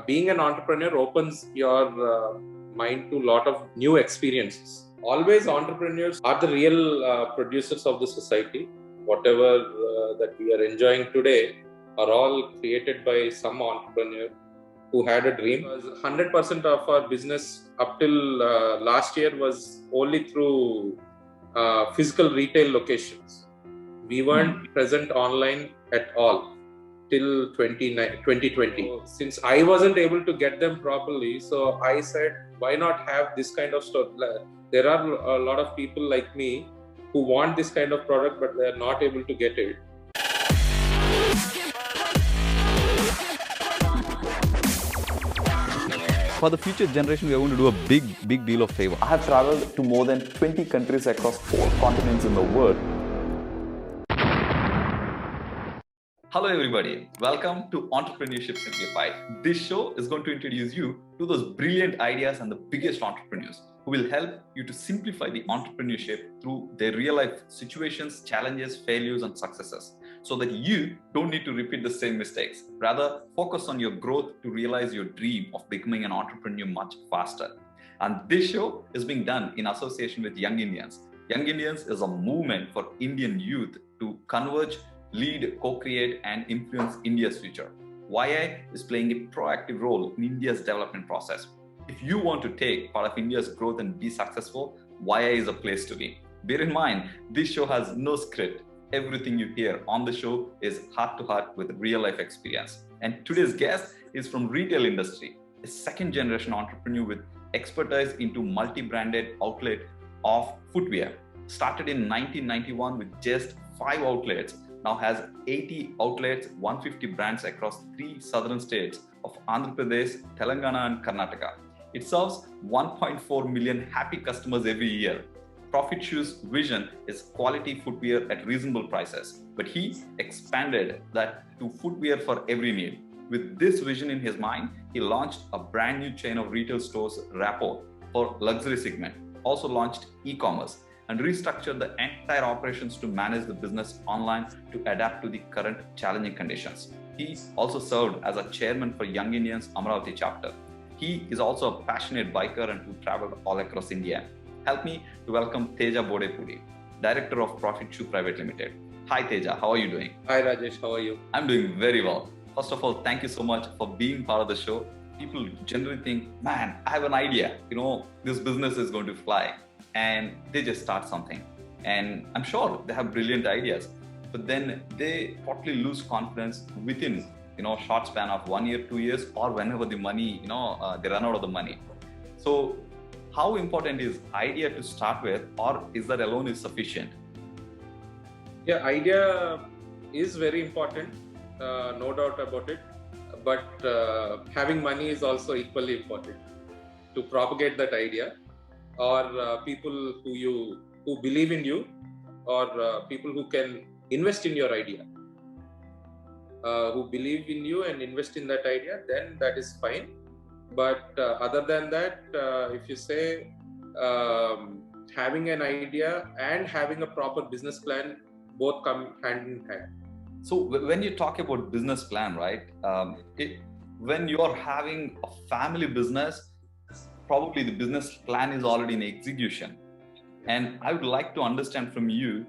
being an entrepreneur opens your mind to a lot of new experiences. Always entrepreneurs are the real producers of the society. Whatever that we are enjoying today are all created by some entrepreneur who had a dream. 100% of our business up till last year was only through physical retail locations. We weren't present online at all till 2020. So, since I wasn't able to get them properly, so I said, why not have this kind of store? There are a lot of people like me who want this kind of product, but they are not able to get it. For the future generation, we are going to do a big deal of favor. I have traveled to more than 20 countries across 4 continents in the world. Hello everybody, welcome to Entrepreneurship Simplified. This show is going to introduce you to those brilliant ideas and the biggest entrepreneurs who will help you to simplify the entrepreneurship through their real life situations, challenges, failures and successes, so that you don't need to repeat the same mistakes. Rather, focus on your growth to realize your dream of becoming an entrepreneur much faster. And this show is being done in association with Young Indians. Young Indians is a movement for Indian youth to converge, lead, co-create and influence India's future. YI is playing a proactive role in India's development process. If you want to take part of India's growth and be successful, YI is a place to be. Bear in mind, this show has no script. Everything you hear on the show is heart-to-heart with real-life experience. And today's guest is from retail industry, a second-generation entrepreneur with expertise into multi-branded outlet of footwear. Started in 1991 with just 5 outlets, now has 80 outlets, 150 brands across 3 southern states of Andhra Pradesh, Telangana and Karnataka. It serves 1.4 million happy customers every year. Profit Shoes' vision is quality footwear at reasonable prices, but he expanded that to footwear for every need. With this vision in his mind, he launched a brand new chain of retail stores, Rapport, for luxury segment, also launched e-commerce, and restructured the entire operations to manage the business online to adapt to the current challenging conditions. He also served as a chairman for Young Indians Amaravati chapter. He is also a passionate biker and who traveled all across India. Help me to welcome Teja Bodepudi, Director of Profit Shoe Private Limited. Hi Teja, how are you doing? Hi Rajesh, how are you? I'm doing very well. First of all, thank you so much for being part of the show. People generally think, man, I have an idea, this business is going to fly. And they just start something. And I'm sure they have brilliant ideas, but then they totally lose confidence within, short span of 1 year, 2 years, or whenever the money, they run out of the money. So how important is idea to start with, or is that alone is sufficient? Yeah, idea is very important, no doubt about it. But having money is also equally important to propagate that idea, or people who believe in you, or people who can invest in your idea, who believe in you and invest in that idea, then that is fine. But other than that, if you say having an idea and having a proper business plan, both come hand in hand. So when you talk about business plan, right, when you're having a family business, probably the business plan is already in execution. And I would like to understand from you,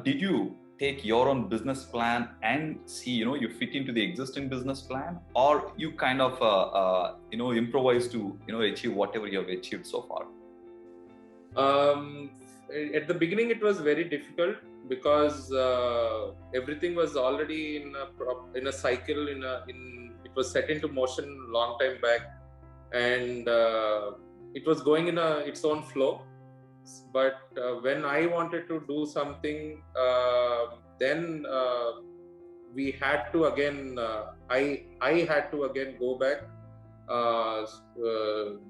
did you take your own business plan and see, you fit into the existing business plan, or you kind of, improvise to, achieve whatever you have achieved so far? At the beginning, it was very difficult because everything was already in a cycle, it was set into motion long time back. And it was going in its own flow. But when I wanted to do something, then we had to again, I had to again go back,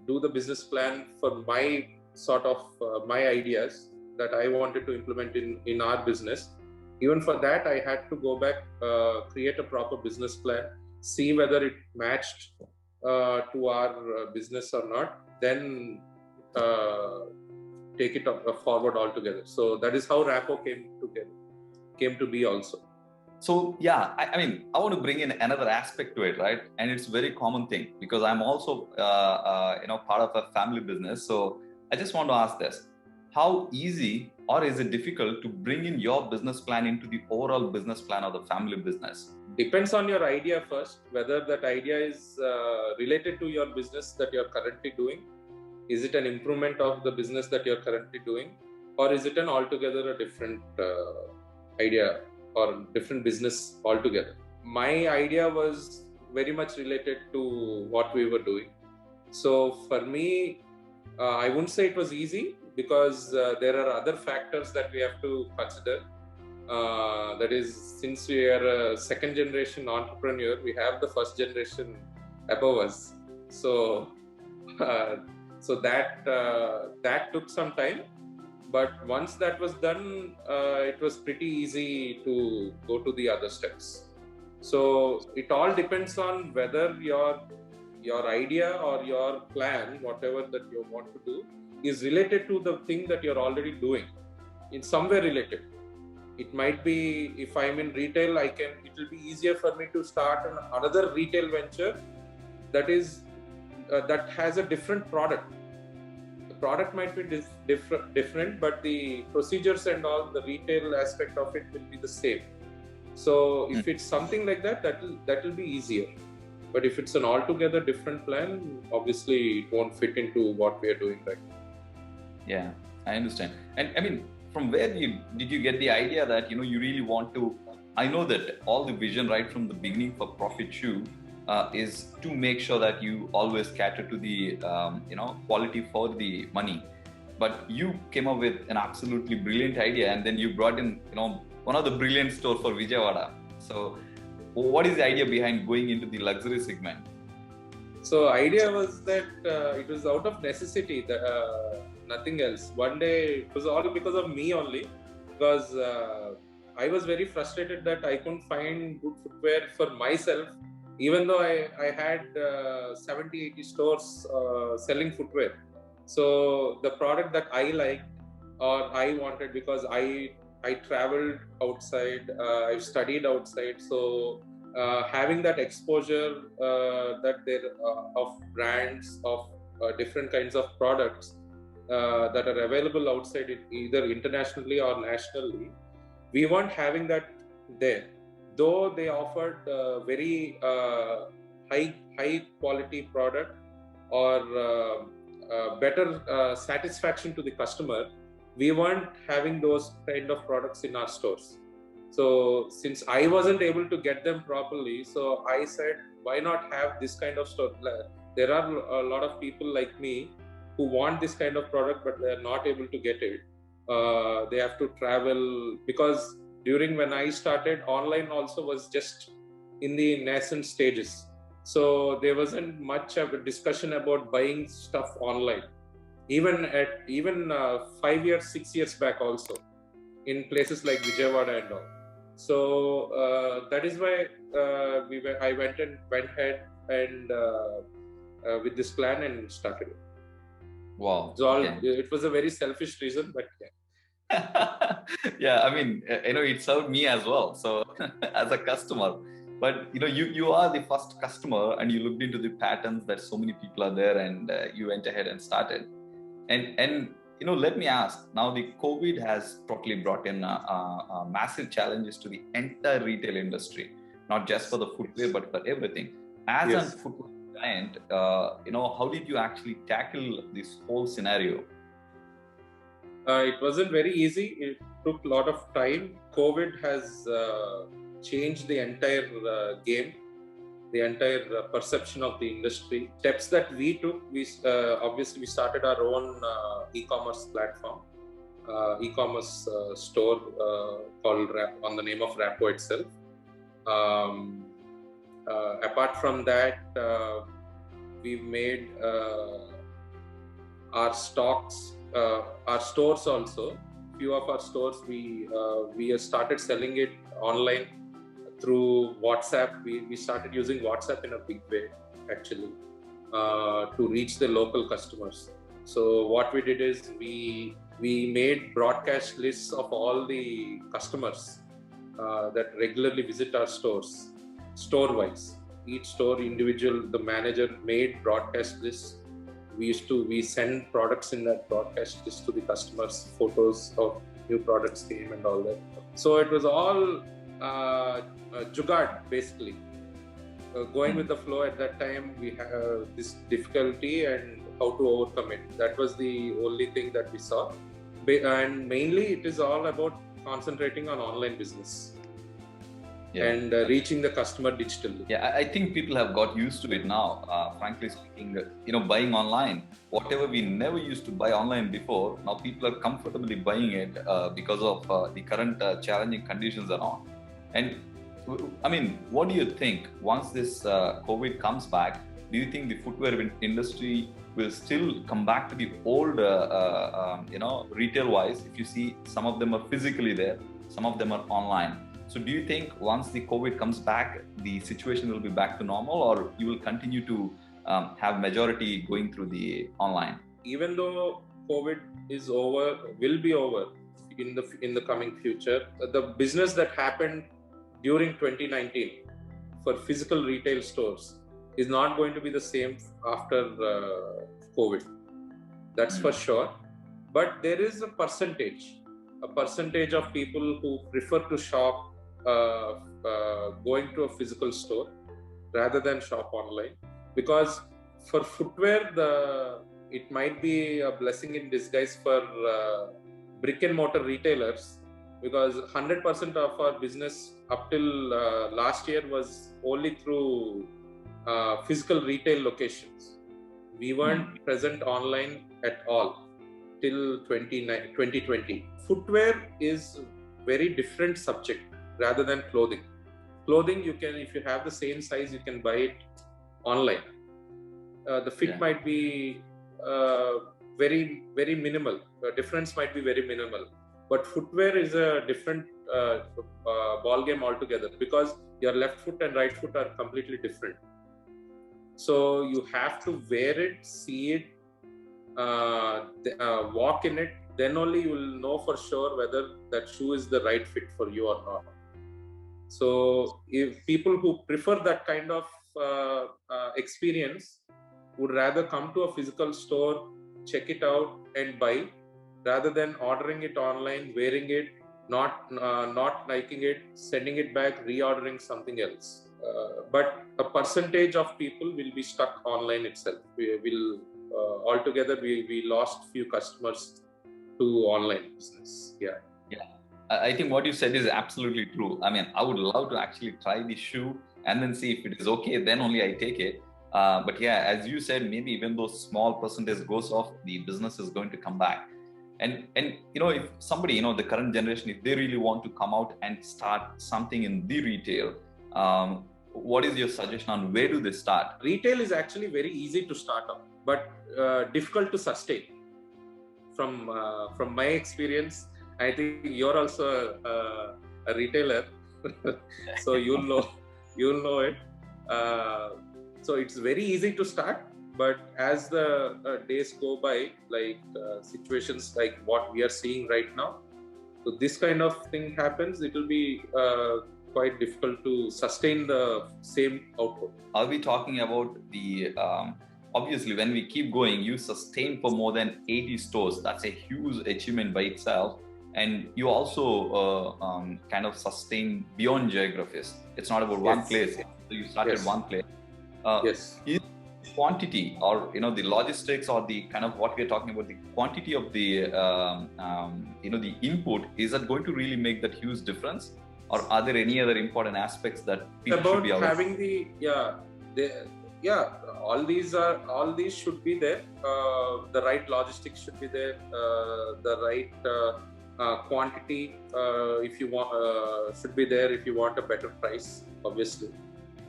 do the business plan for my sort of my ideas that I wanted to implement in our business. Even for that, I had to go back, create a proper business plan, see whether it matched to our business or not, then take it forward altogether. So that is how Rapport came to be also. So yeah, I mean, I want to bring in another aspect to it, right? And it's a very common thing because I'm also, part of a family business. So I just want to ask this: how easy or is it difficult to bring in your business plan into the overall business plan of the family business? Depends on your idea first, whether that idea is related to your business that you're currently doing. Is it an improvement of the business that you're currently doing, or is it an altogether a different idea or different business altogether? My idea was very much related to what we were doing. So for me, I wouldn't say it was easy because there are other factors that we have to consider. That is, since we are a second generation entrepreneur, we have the first generation above us. So, that took some time. But once that was done, it was pretty easy to go to the other steps. So it all depends on whether your idea or your plan, whatever that you want to do, is related to the thing that you're already doing. In some way related. It might be, if I'm in retail, it will be easier for me to start another retail venture that has a different product. The product might be different, but the procedures and all, the retail aspect of it will be the same. So if it's something like that will be easier. But if it's an altogether different plan, obviously it won't fit into what we are doing right now. Yeah, I understand. And I mean, from where did you get the idea that you really want to? I know that all the vision right from the beginning for Profit Shoe is to make sure that you always cater to the quality for the money. But you came up with an absolutely brilliant idea, and then you brought in one of the brilliant stores for Vijayawada. So what is the idea behind going into the luxury segment? So idea was that it was out of necessity, nothing else. One day, it was all because of me only, because I was very frustrated that I couldn't find good footwear for myself, even though I had 70-80 stores selling footwear. So the product that I liked or I wanted, because I traveled outside, I studied outside, so having that exposure that there of brands of different kinds of products that are available outside, either internationally or nationally, we weren't having that there. Though they offered very high quality product or better satisfaction to the customer, we weren't having those kind of products in our stores. So since I wasn't able to get them properly, so I said, why not have this kind of store? There are a lot of people like me who want this kind of product, but they are not able to get it. They have to travel, because during when I started, online also was just in the nascent stages. So there wasn't much of a discussion about buying stuff online. Even 5 years, 6 years back also, in places like Vijayawada and all. So that is why I went ahead and with this plan and started it. Wow. It was a very selfish reason, but yeah. Yeah, I mean, it served me as well. So as a customer, but you are the first customer, and you looked into the patterns that so many people are there, and you went ahead and started. And let me ask, now the COVID has totally brought in massive challenges to the entire retail industry, not just for the footwear, but for everything. As a footwear giant, how did you actually tackle this whole scenario? It wasn't very easy. It took a lot of time. COVID has changed the entire game, the entire perception of the industry. Steps that we took, obviously we started our own e-commerce platform, e-commerce store called on the name of Rapport itself. Apart from that, we've made our stocks, our stores also. Few of our stores we started selling it online through WhatsApp. We started using WhatsApp in a big way, actually, to reach the local customers. So what we did is we made broadcast lists of all the customers that regularly visit our stores, store-wise. Each store individual, the manager made broadcast lists. We send products in that broadcast list to the customers, photos of new products came and all that. So it was all jugaad basically. Going with the flow at that time, we had this difficulty and how to overcome it. That was the only thing that we saw. And mainly it is all about concentrating on online business and reaching the customer digitally. Yeah, I think people have got used to it now. Frankly speaking, buying online, whatever we never used to buy online before, now people are comfortably buying it because of the current challenging conditions and all. And I mean, what do you think once this COVID comes back? Do you think the footwear industry will still come back to the old, retail-wise? If you see, some of them are physically there, some of them are online. So do you think once the COVID comes back, the situation will be back to normal, or you will continue to have majority going through the online? Even though COVID is over, will be over in the coming future, the business that happened during 2019 for physical retail stores is not going to be the same after COVID. That's for sure. But there is a percentage of people who prefer to shop going to a physical store rather than shop online, because for footwear it might be a blessing in disguise for brick and mortar retailers, because 100% of our business up till last year was only through physical retail locations. We weren't present online at all till 2020. Footwear is very different subject rather than clothing. Clothing, you can, if you have the same size, you can buy it online. The fit might be very, very minimal. The difference might be very minimal. But footwear is a different ball game altogether, because your left foot and right foot are completely different. So you have to wear it, see it, walk in it. Then only you will know for sure whether that shoe is the right fit for you or not. So if people who prefer that kind of experience would rather come to a physical store, check it out and buy, rather than ordering it online, wearing it, not liking it, sending it back, reordering something else. But a percentage of people will be stuck online itself. We will altogether we lost few customers to online business. Yeah. I think what you said is absolutely true. I mean, I would love to actually try the shoe and then see if it is okay, then only I take it. But yeah, as you said, maybe even though small percentage goes off, the business is going to come back. And if somebody, the current generation, if they really want to come out and start something in the retail, what is your suggestion on where do they start? Retail is actually very easy to start up, but difficult to sustain. From my experience, I think you're also a retailer, so you'll know it. So it's very easy to start, but as the days go by, like situations like what we are seeing right now, so this kind of thing happens, it will be quite difficult to sustain the same output. Are we talking about the obviously when we keep going, you sustain for more than 80 stores. That's a huge achievement by itself. And you also kind of sustain beyond geographies. It's not about one place. So you started one place. Is quantity, or the logistics, or the kind of what we're talking about, the quantity of the the input, is that going to really make that huge difference, or are there any other important aspects that people should be aware of? Having all these should be there. The right logistics should be there. The right quantity, if you want, should be there if you want a better price, obviously.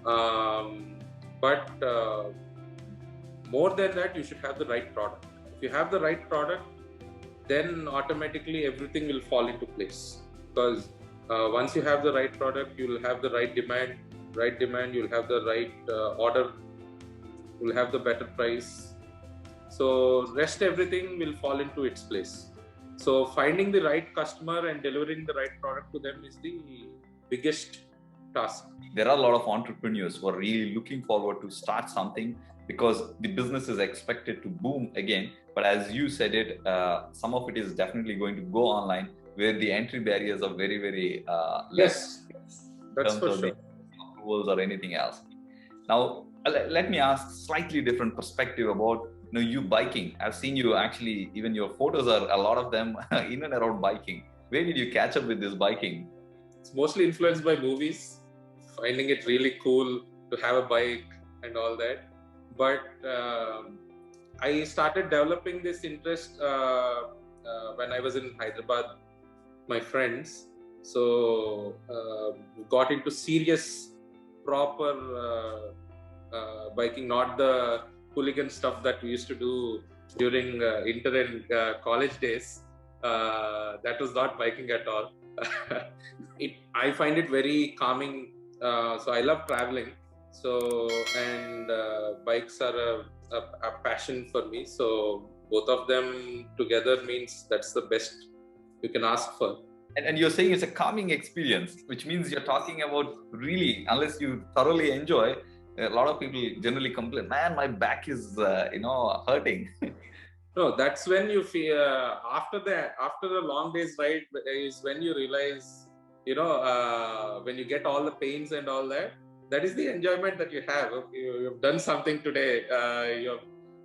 But more than that, you should have the right product. If you have the right product, then automatically everything will fall into place. Because once you have the right product, you will have the right demand. You'll have the right order. You'll have the better price. So rest everything will fall into its place. So finding the right customer and delivering the right product to them is the biggest task. There are a lot of entrepreneurs who are really looking forward to start something because the business is expected to boom again. But as you said it, some of it is definitely going to go online, where the entry barriers are very, very less. Yes, that's for sure. The approvals or anything else. Now, let me ask slightly different perspective about you biking. I've seen you actually, even your photos are a lot of them in and around biking. Where did you catch up with this biking? It's mostly influenced by movies, finding it really cool to have a bike and all that. But I started developing this interest when I was in Hyderabad, my friends. So got into serious, proper biking, not the hooligan stuff that we used to do during inter and college days. That was not biking at all. I find it very calming. So I love traveling. So, and bikes are a passion for me. So both of them together means that's the best you can ask for. And you're saying it's a calming experience, which means you're talking about really, unless you thoroughly enjoy, a lot of people generally complain, man, my back is, hurting. No, that's when you feel, after a long day's ride is when you realize, when you get all the pains and all that, that is the enjoyment that you have. You've done something today,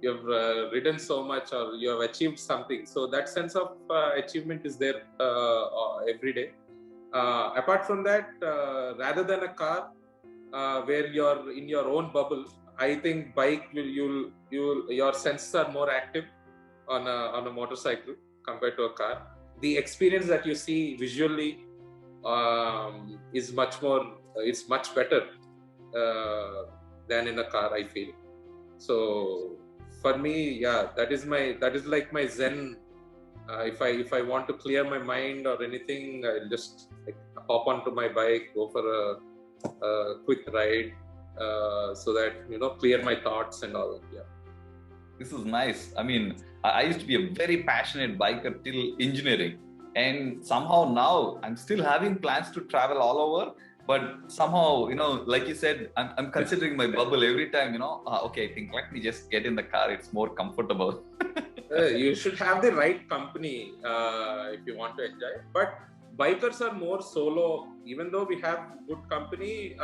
you've ridden so much, or you have achieved something. So that sense of achievement is there every day. Apart from that, rather than a car where you're in your own bubble, I think bike your senses are more active on a motorcycle compared to a car. The experience that you see visually is much more. It's much better than in a car, I feel. So for me, yeah, that is like my zen. If I want to clear my mind or anything, I'll just hop onto my bike, go for a quick ride, so that clear my thoughts and all that. Yeah. This is nice. I mean, I used to be a very passionate biker till engineering, and somehow now I'm still having plans to travel all over. But somehow, like you said, I'm considering my bubble every time. Okay, I think let me just get in the car. It's more comfortable. You should have the right company if you want to enjoy. But bikers are more solo. Even though we have good company,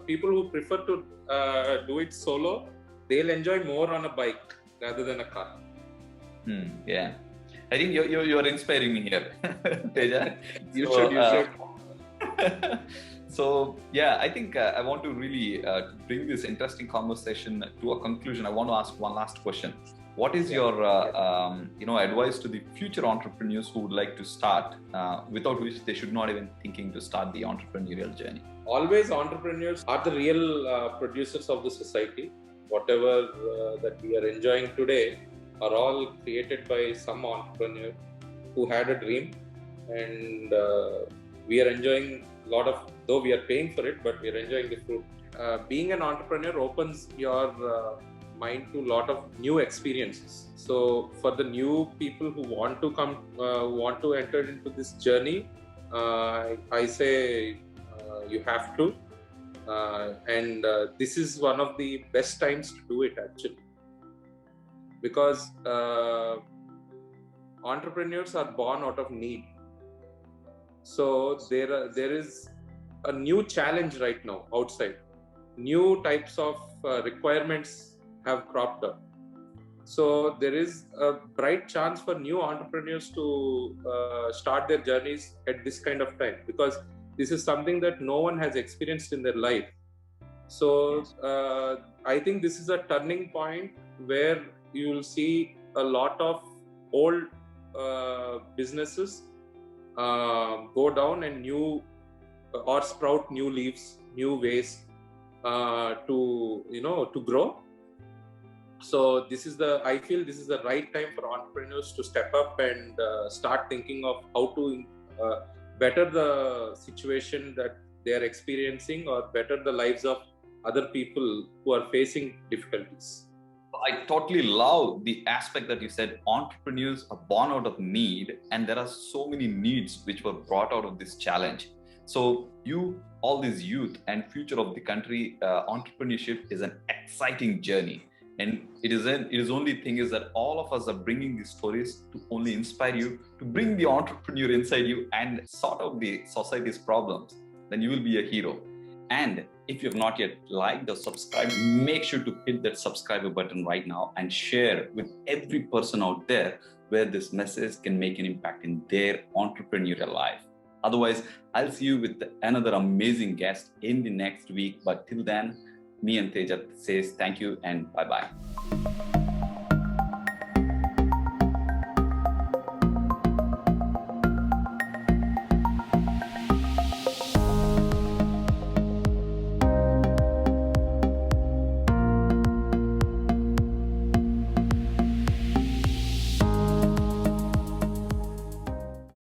people who prefer to do it solo, they'll enjoy more on a bike rather than a car. Yeah, I think you're inspiring me here, Teja. You should. So yeah, I think I want to really bring this interesting conversation to a conclusion. I want to ask one last question. What is your advice to the future entrepreneurs who would like to start, without which they should not even thinking to start the entrepreneurial journey? Always, entrepreneurs are the real producers of the society. Whatever that we are enjoying today are all created by some entrepreneur who had a dream, and we are enjoying a lot of, though we are paying for it, but we are enjoying the fruit. Being an entrepreneur opens your mind to a lot of new experiences. So for the new people who want to come, want to enter into this journey, I say you have to. And this is one of the best times to do it, actually, because entrepreneurs are born out of need. So there is a new challenge right now outside. New types of requirements have cropped up. So there is a bright chance for new entrepreneurs to start their journeys at this kind of time, because this is something that no one has experienced in their life. So I think this is a turning point where you will see a lot of old businesses go down and new or sprout new leaves, new ways to grow. So I feel this is the right time for entrepreneurs to step up and start thinking of how to better the situation that they are experiencing, or better the lives of other people who are facing difficulties. I totally love the aspect that you said entrepreneurs are born out of need, and there are so many needs which were brought out of this challenge. So you, all these youth and future of the country, entrepreneurship is an exciting journey. And it is only thing is that all of us are bringing these stories to only inspire you, to bring the entrepreneur inside you and sort out the society's problems. Then you will be a hero. And if you have not yet liked or subscribed, make sure to hit that subscribe button right now and share with every person out there where this message can make an impact in their entrepreneurial life. Otherwise, I'll see you with another amazing guest in the next week. But till then, me and Teja says thank you and bye-bye.